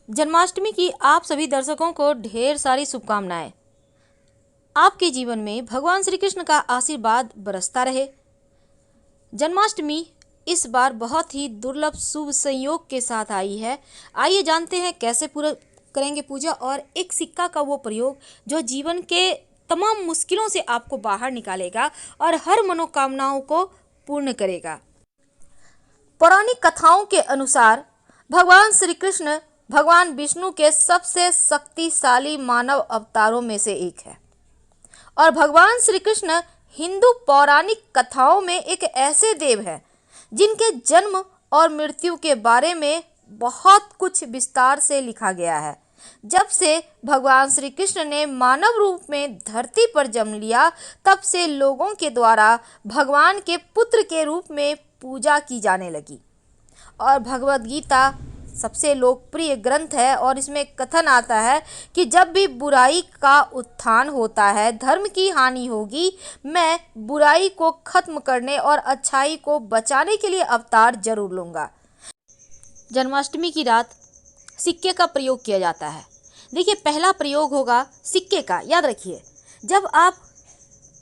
जन्माष्टमी की आप सभी दर्शकों को ढेर सारी शुभकामनाएं। आपके जीवन में भगवान श्री कृष्ण का आशीर्वाद बरसता रहे। जन्माष्टमी इस बार बहुत ही दुर्लभ शुभ संयोग के साथ आई है। आइए जानते हैं कैसे पूरा करेंगे पूजा और एक सिक्का का वो प्रयोग जो जीवन के तमाम मुश्किलों से आपको बाहर निकालेगा और हर मनोकामनाओं को पूर्ण करेगा। पौराणिक कथाओं के अनुसार भगवान श्री कृष्ण भगवान विष्णु के सबसे शक्तिशाली मानव अवतारों में से एक है और भगवान श्री कृष्ण हिंदू पौराणिक कथाओं में एक ऐसे देव हैं जिनके जन्म और मृत्यु के बारे में बहुत कुछ विस्तार से लिखा गया है। जब से भगवान श्री कृष्ण ने मानव रूप में धरती पर जन्म लिया, तब से लोगों के द्वारा भगवान के पुत्र के रूप में पूजा की जाने लगी और भगवद गीता सबसे लोकप्रिय ग्रंथ है और इसमें कथन आता है कि जब भी बुराई का उत्थान होता है, धर्म की हानि होगी, मैं बुराई को खत्म करने और अच्छाई को बचाने के लिए अवतार जरूर लूँगा। जन्माष्टमी की रात सिक्के का प्रयोग किया जाता है। देखिए, पहला प्रयोग होगा सिक्के का। याद रखिए, जब आप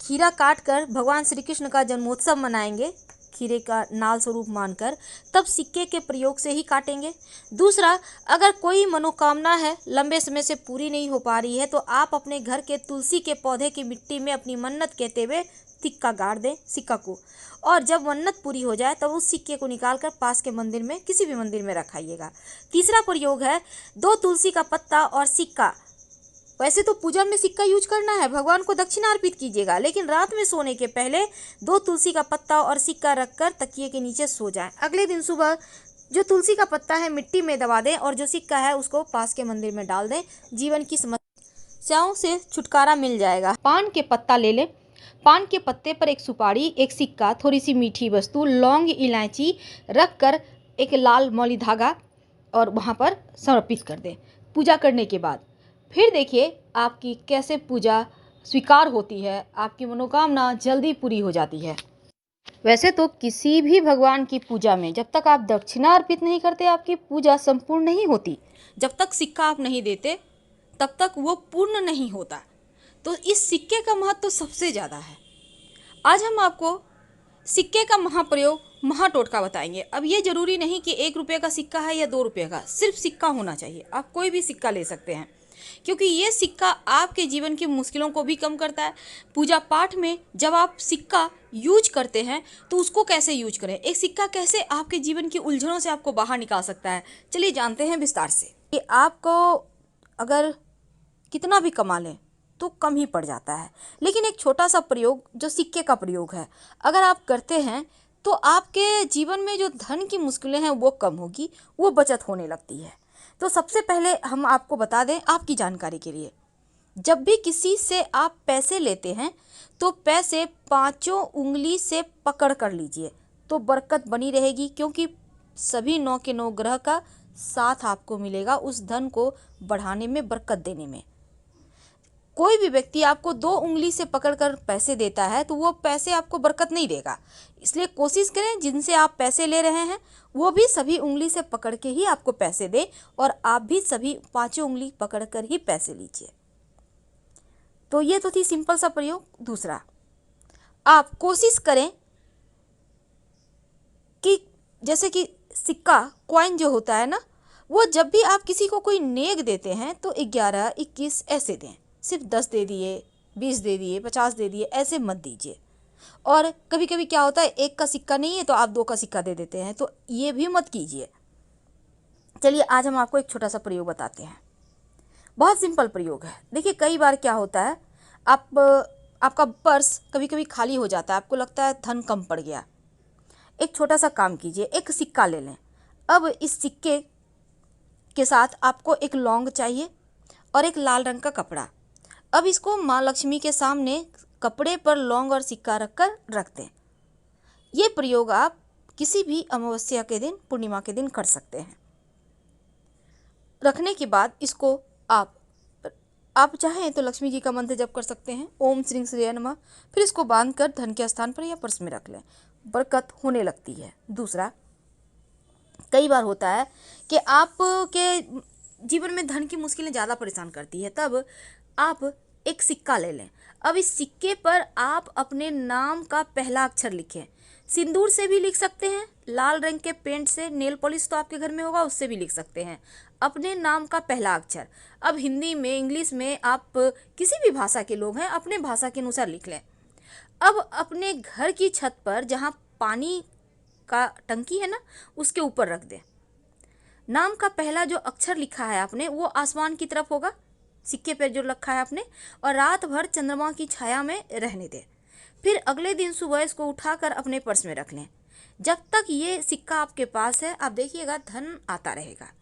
खीरा काट कर भगवान श्री कृष्ण का जन्मोत्सव मनाएंगे, खीरे का नाल स्वरूप मानकर, तब सिक्के के प्रयोग से ही काटेंगे। दूसरा, अगर कोई मनोकामना है लंबे समय से पूरी नहीं हो पा रही है, तो आप अपने घर के तुलसी के पौधे की मिट्टी में अपनी मन्नत कहते हुए सिक्का गाड़ दें, सिक्का को, और जब मन्नत पूरी हो जाए तब उस सिक्के को निकालकर पास के मंदिर में, किसी भी मंदिर में रखाइएगा। तीसरा प्रयोग है 2 तुलसी का पत्ता और सिक्का। वैसे तो पूजा में सिक्का यूज करना है, भगवान को दक्षिणा अर्पित कीजिएगा, लेकिन रात में सोने के पहले 2 तुलसी का पत्ता और सिक्का रखकर तकिए के नीचे सो जाएं। अगले दिन सुबह जो तुलसी का पत्ता है मिट्टी में दबा दें और जो सिक्का है उसको पास के मंदिर में डाल दें। जीवन की समस्याओं से छुटकारा मिल जाएगा। पान के पत्ता ले लें, पान के पत्ते पर एक सुपारी, एक सिक्का, थोड़ी सी मीठी वस्तु, लौंग, इलायची रख कर एक लाल मौली धागा और वहाँ पर समर्पित कर दें। पूजा करने के बाद फिर देखिए आपकी कैसे पूजा स्वीकार होती है, आपकी मनोकामना जल्दी पूरी हो जाती है। वैसे तो किसी भी भगवान की पूजा में जब तक आप दक्षिणा अर्पित नहीं करते, आपकी पूजा संपूर्ण नहीं होती। जब तक सिक्का आप नहीं देते तब तक वो पूर्ण नहीं होता। तो इस सिक्के का महत्व तो सबसे ज़्यादा है। आज हम आपको सिक्के का महाप्रयोग, महाटोटका बताएंगे। अब ये जरूरी नहीं कि 1 रुपये का सिक्का है या 2 रुपये का, सिर्फ सिक्का होना चाहिए। आप कोई भी सिक्का ले सकते हैं, क्योंकि ये सिक्का आपके जीवन की मुश्किलों को भी कम करता है। पूजा पाठ में जब आप सिक्का यूज करते हैं तो उसको कैसे यूज करें, एक सिक्का कैसे आपके जीवन की उलझनों से आपको बाहर निकाल सकता है, चलिए जानते हैं विस्तार से। कि आपको अगर कितना भी कमा लें तो कम ही पड़ जाता है, लेकिन एक छोटा सा प्रयोग जो सिक्के का प्रयोग है, अगर आप करते हैं तो आपके जीवन में जो धन की मुश्किलें हैं वो कम होगी, वो बचत होने लगती है। तो सबसे पहले हम आपको बता दें आपकी जानकारी के लिए, जब भी किसी से आप पैसे लेते हैं तो पैसे 5 उंगली से पकड़ कर लीजिए, तो बरकत बनी रहेगी, क्योंकि सभी 9 के 9 ग्रह का साथ आपको मिलेगा उस धन को बढ़ाने में, बरकत देने में। कोई भी व्यक्ति आपको 2 उंगली से पकड़कर पैसे देता है तो वो पैसे आपको बरकत नहीं देगा। इसलिए कोशिश करें जिनसे आप पैसे ले रहे हैं वो भी सभी उंगली से पकड़ के ही आपको पैसे दें और आप भी सभी 5 उंगली पकड़कर ही पैसे लीजिए। तो ये तो थी सिंपल सा प्रयोग। दूसरा, आप कोशिश करें कि जैसे कि सिक्का, कॉइन जो होता है ना, वो जब भी आप किसी को कोई नेक देते हैं तो 11, 21 ऐसे दें। सिर्फ 10 दे दिए, 20 दे दिए, 50 दे दिए, ऐसे मत दीजिए। और कभी कभी क्या होता है, 1 का सिक्का नहीं है तो आप 2 का सिक्का दे देते हैं, तो ये भी मत कीजिए। चलिए आज हम आपको एक छोटा सा प्रयोग बताते हैं। बहुत सिंपल प्रयोग है। देखिए, कई बार क्या होता है, आपका पर्स कभी कभी खाली हो जाता है, आपको लगता है धन कम पड़ गया। एक छोटा सा काम कीजिए, एक सिक्का ले लें। अब इस सिक्के के साथ आपको एक लौंग चाहिए और एक लाल रंग का कपड़ा। अब इसको माँ लक्ष्मी के सामने कपड़े पर लौंग और सिक्का रखकर रख दें। ये प्रयोग आप किसी भी अमावस्या के दिन, पूर्णिमा के दिन कर सकते हैं। रखने के बाद इसको आप चाहें तो लक्ष्मी जी का मंत्र जप कर सकते हैं, ओम श्री श्री नमः। फिर इसको बांधकर धन के स्थान पर या पर्स में रख लें, बरकत होने लगती है। दूसरा, कई बार होता है कि आपके जीवन में धन की मुश्किलें ज़्यादा परेशान करती है, तब आप एक सिक्का ले लें। अब इस सिक्के पर आप अपने नाम का पहला अक्षर लिखें। सिंदूर से भी लिख सकते हैं, लाल रंग के पेंट से, नेल पॉलिश तो आपके घर में होगा उससे भी लिख सकते हैं अपने नाम का पहला अक्षर। अब हिंदी में, इंग्लिश में, आप किसी भी भाषा के लोग हैं अपने भाषा के अनुसार लिख लें। अब अपने घर की छत पर जहाँ पानी का टंकी है ना, उसके ऊपर रख दें। नाम का पहला जो अक्षर लिखा है आपने वो आसमान की तरफ होगा, सिक्के पर जो रखा है आपने, और रात भर चंद्रमा की छाया में रहने दें। फिर अगले दिन सुबह इसको उठाकर अपने पर्स में रख लें। जब तक ये सिक्का आपके पास है आप देखिएगा धन आता रहेगा।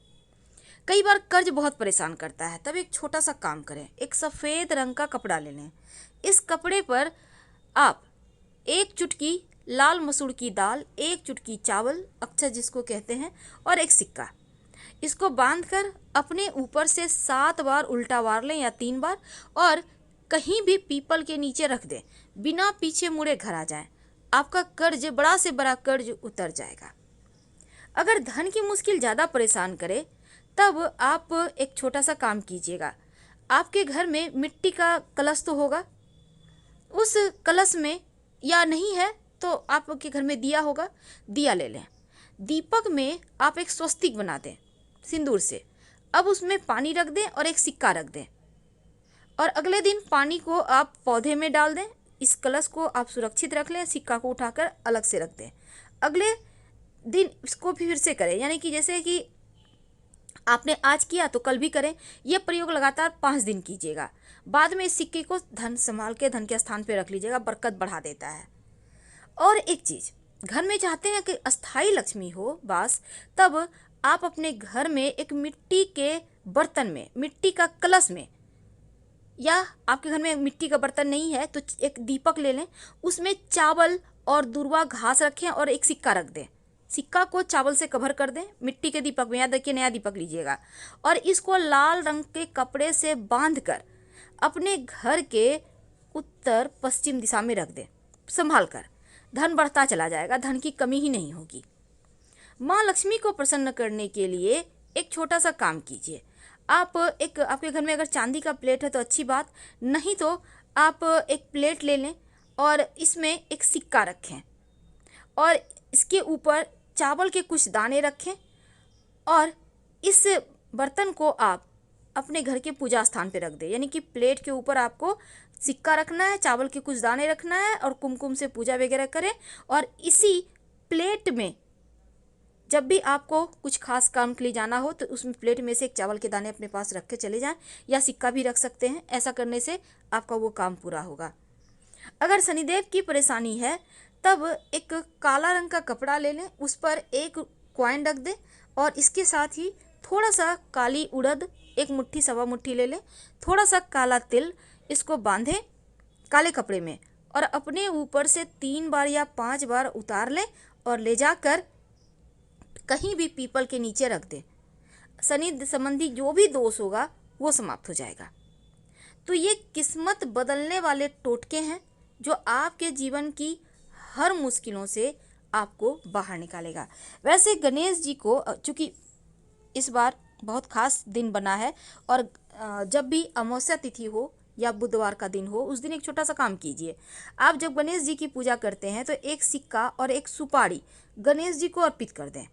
कई बार कर्ज बहुत परेशान करता है, तब एक छोटा सा काम करें, एक सफ़ेद रंग का कपड़ा ले लें। इस कपड़े पर आप एक चुटकी लाल मसूर की दाल, एक चुटकी चावल, अक्षर जिसको कहते हैं, और एक सिक्का, इसको बांधकर अपने ऊपर से 7 बार उल्टा वार लें या 3 बार, और कहीं भी पीपल के नीचे रख दें। बिना पीछे मुड़े घर आ जाएं। आपका कर्ज, बड़ा से बड़ा कर्ज उतर जाएगा। अगर धन की मुश्किल ज़्यादा परेशान करे तब आप एक छोटा सा काम कीजिएगा। आपके घर में मिट्टी का कलश तो होगा, उस कलश में, या नहीं है तो आपके घर में दिया होगा, दिया ले लें। दीपक में आप एक स्वस्तिक बना दें सिंदूर से। अब उसमें पानी रख दें और एक सिक्का रख दें, और अगले दिन पानी को आप पौधे में डाल दें। इस कलश को आप सुरक्षित रख लें, सिक्का को उठाकर अलग से रख दें। अगले दिन इसको फिर से करें, यानी कि जैसे कि आपने आज किया तो कल भी करें। यह प्रयोग लगातार 5 दिन कीजिएगा। बाद में इस सिक्के को धन संभाल के धन के स्थान पर रख लीजिएगा, बरकत बढ़ा देता है। और एक चीज़, घर में चाहते हैं कि अस्थाई लक्ष्मी हो वास, तब आप अपने घर में एक मिट्टी के बर्तन में, मिट्टी का कलश में, या आपके घर में मिट्टी का बर्तन नहीं है तो एक दीपक ले लें, उसमें चावल और दूर्वा घास रखें और एक सिक्का रख दें। सिक्का को चावल से कवर कर दें मिट्टी के दीपक में, या देखिए नया दीपक लीजिएगा, और इसको लाल रंग के कपड़े से बांधकर अपने घर के उत्तर पश्चिम दिशा में रख दें संभाल कर। धन बढ़ता चला जाएगा, धन की कमी ही नहीं होगी। माँ लक्ष्मी को प्रसन्न करने के लिए एक छोटा सा काम कीजिए। आप एक, आपके घर में अगर चांदी का प्लेट है तो अच्छी बात, नहीं तो आप एक प्लेट ले लें और इसमें एक सिक्का रखें और इसके ऊपर चावल के कुछ दाने रखें, और इस बर्तन को आप अपने घर के पूजा स्थान पे रख दें। यानी कि प्लेट के ऊपर आपको सिक्का रखना है, चावल के कुछ दाने रखना है और कुमकुम से पूजा वगैरह करें, और इसी प्लेट में जब भी आपको कुछ खास काम के लिए जाना हो तो उसमें प्लेट में से एक चावल के दाने अपने पास रख के चले जाएं, या सिक्का भी रख सकते हैं। ऐसा करने से आपका वो काम पूरा होगा। अगर शनिदेव की परेशानी है तब एक काला रंग का कपड़ा ले लें, उस पर एक कॉइन रख दें, और इसके साथ ही थोड़ा सा काली उड़द, एक मुट्ठी सवा मुट्ठी ले लें, थोड़ा सा काला तिल, इसको बांधें काले कपड़े में और अपने ऊपर से 3 बार या 5 बार उतार लें और ले जाकर कहीं भी पीपल के नीचे रख दें। शनि संबंधी जो भी दोष होगा वो समाप्त हो जाएगा। तो ये किस्मत बदलने वाले टोटके हैं जो आपके जीवन की हर मुश्किलों से आपको बाहर निकालेगा। वैसे गणेश जी को, चूँकि इस बार बहुत खास दिन बना है, और जब भी अमावस्या तिथि हो या बुधवार का दिन हो, उस दिन एक छोटा सा काम कीजिए। आप जब गणेश जी की पूजा करते हैं तो एक सिक्का और एक सुपारी गणेश जी को अर्पित कर दें,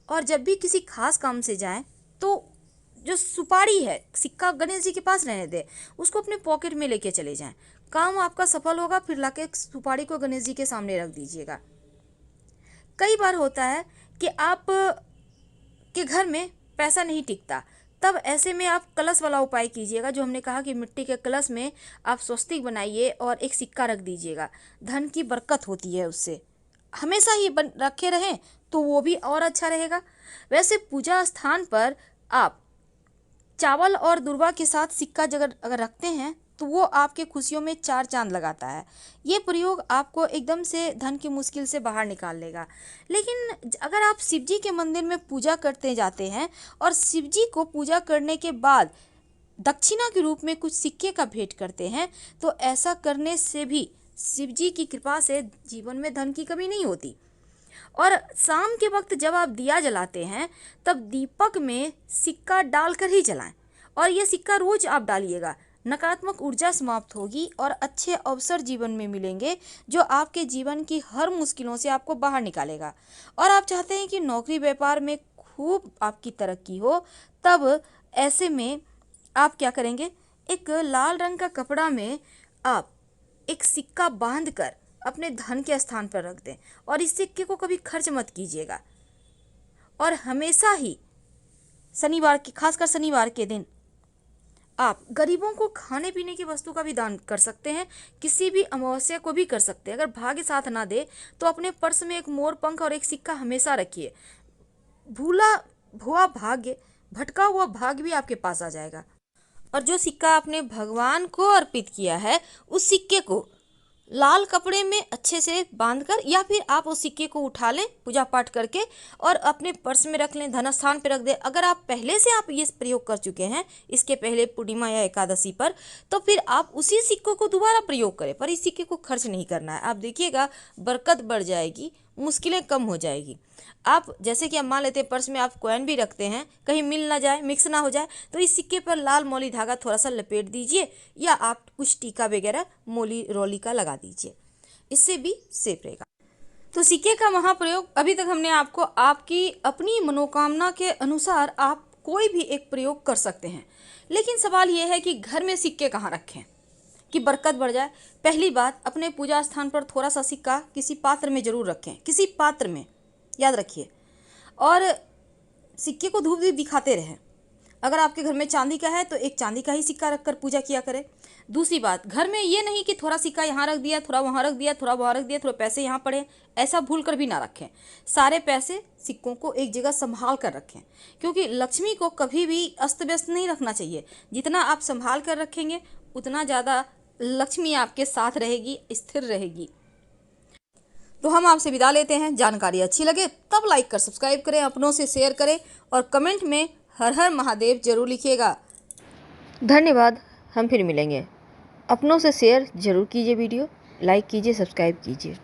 और जब भी किसी खास काम से जाएं तो जो सुपारी है, सिक्का गणेश जी के पास रहने दें, उसको अपने पॉकेट में लेके चले जाएं। काम आपका सफल होगा, फिर लाके सुपारी को गणेश जी के सामने रख दीजिएगा। कई बार होता है कि आप के घर में पैसा नहीं टिकता, तब ऐसे में आप कलश वाला उपाय कीजिएगा, जो हमने कहा कि मिट्टी के कलश में आप स्वस्तिक बनाइए और एक सिक्का रख दीजिएगा। धन की बरकत होती है उससे, हमेशा ही रखे रहें तो वो भी और अच्छा रहेगा। वैसे पूजा स्थान पर आप चावल और दूर्वा के साथ सिक्का अगर रखते हैं तो वो आपके खुशियों में 4 चांद लगाता है। ये प्रयोग आपको एकदम से धन की मुश्किल से बाहर निकाल लेगा। लेकिन अगर आप शिव जी के मंदिर में पूजा करते जाते हैं और शिव जी को पूजा करने के बाद दक्षिणा के रूप में कुछ सिक्के का भेंट करते हैं, तो ऐसा करने से भी शिव जी की कृपा से जीवन में धन की कमी नहीं होती। और शाम के वक्त जब आप दिया जलाते हैं तब दीपक में सिक्का डालकर ही जलाएं, और ये सिक्का रोज आप डालिएगा। नकारात्मक ऊर्जा समाप्त होगी और अच्छे अवसर जीवन में मिलेंगे जो आपके जीवन की हर मुश्किलों से आपको बाहर निकालेगा। और आप चाहते हैं कि नौकरी व्यापार में खूब आपकी तरक्की हो, तब ऐसे में आप क्या करेंगे, एक लाल रंग का कपड़ा में आप एक सिक्का बांध कर अपने धन के स्थान पर रख दें, और इस सिक्के को कभी खर्च मत कीजिएगा। और हमेशा ही शनिवार के, खासकर शनिवार के दिन आप गरीबों को खाने पीने की वस्तु का भी दान कर सकते हैं, किसी भी अमावस्या को भी कर सकते हैं। अगर भाग्य साथ ना दे तो अपने पर्स में एक मोर पंख और एक सिक्का हमेशा रखिए। भूला हुआ भाग्य, भटका हुआ भाग्य भी आपके पास आ जाएगा। और जो सिक्का आपने भगवान को अर्पित किया है, उस सिक्के को लाल कपड़े में अच्छे से बांधकर, या फिर आप उस सिक्के को उठा लें पूजा पाठ करके और अपने पर्स में रख लें, धन स्थान पर रख दें। अगर आप पहले से आप ये प्रयोग कर चुके हैं इसके पहले पूर्णिमा या एकादशी पर, तो फिर आप उसी सिक्कों को दोबारा प्रयोग करें, पर इस सिक्के को खर्च नहीं करना है। आप देखिएगा बरकत बढ़ जाएगी, मुश्किलें कम हो जाएगी। आप जैसे कि आप मान लेते हैं पर्स में आप कॉइन भी रखते हैं, कहीं मिल ना जाए, मिक्स ना हो जाए, तो इस सिक्के पर लाल मौली धागा थोड़ा सा लपेट दीजिए, या आप कुछ टीका वगैरह मोली रोली का लगा दीजिए, इससे भी सेफ रहेगा। तो सिक्के का महाप्रयोग, अभी तक हमने आपको आपकी अपनी मनोकामना के अनुसार आप कोई भी एक प्रयोग कर सकते हैं, लेकिन सवाल यह है कि घर में सिक्के कहाँ रखें कि बरकत बढ़ जाए। पहली बात, अपने पूजा स्थान पर थोड़ा सा सिक्का किसी पात्र में जरूर रखें, किसी पात्र में, याद रखिए। और सिक्के को धूप दीप दिखाते रहें। अगर आपके घर में चांदी का है तो एक चांदी का ही सिक्का रखकर पूजा किया करें। दूसरी बात, घर में ये नहीं कि थोड़ा सिक्का यहाँ रख दिया, थोड़ा वहाँ रख दिया, थोड़ा वहाँ रख दिया, थोड़े पैसे यहाँ पड़े, ऐसा भूल कर भी ना रखें। सारे पैसे सिक्कों को एक जगह संभाल कर रखें, क्योंकि लक्ष्मी को कभी भी अस्त व्यस्त नहीं रखना चाहिए। जितना आप संभाल कर रखेंगे उतना ज़्यादा लक्ष्मी आपके साथ रहेगी, स्थिर रहेगी। तो हम आपसे विदा लेते हैं। जानकारी अच्छी लगे तब लाइक कर सब्सक्राइब करें, अपनों से शेयर करें, और कमेंट में हर हर महादेव जरूर लिखिएगा। धन्यवाद। हम फिर मिलेंगे। अपनों से शेयर जरूर कीजिए, वीडियो लाइक कीजिए, सब्सक्राइब कीजिए।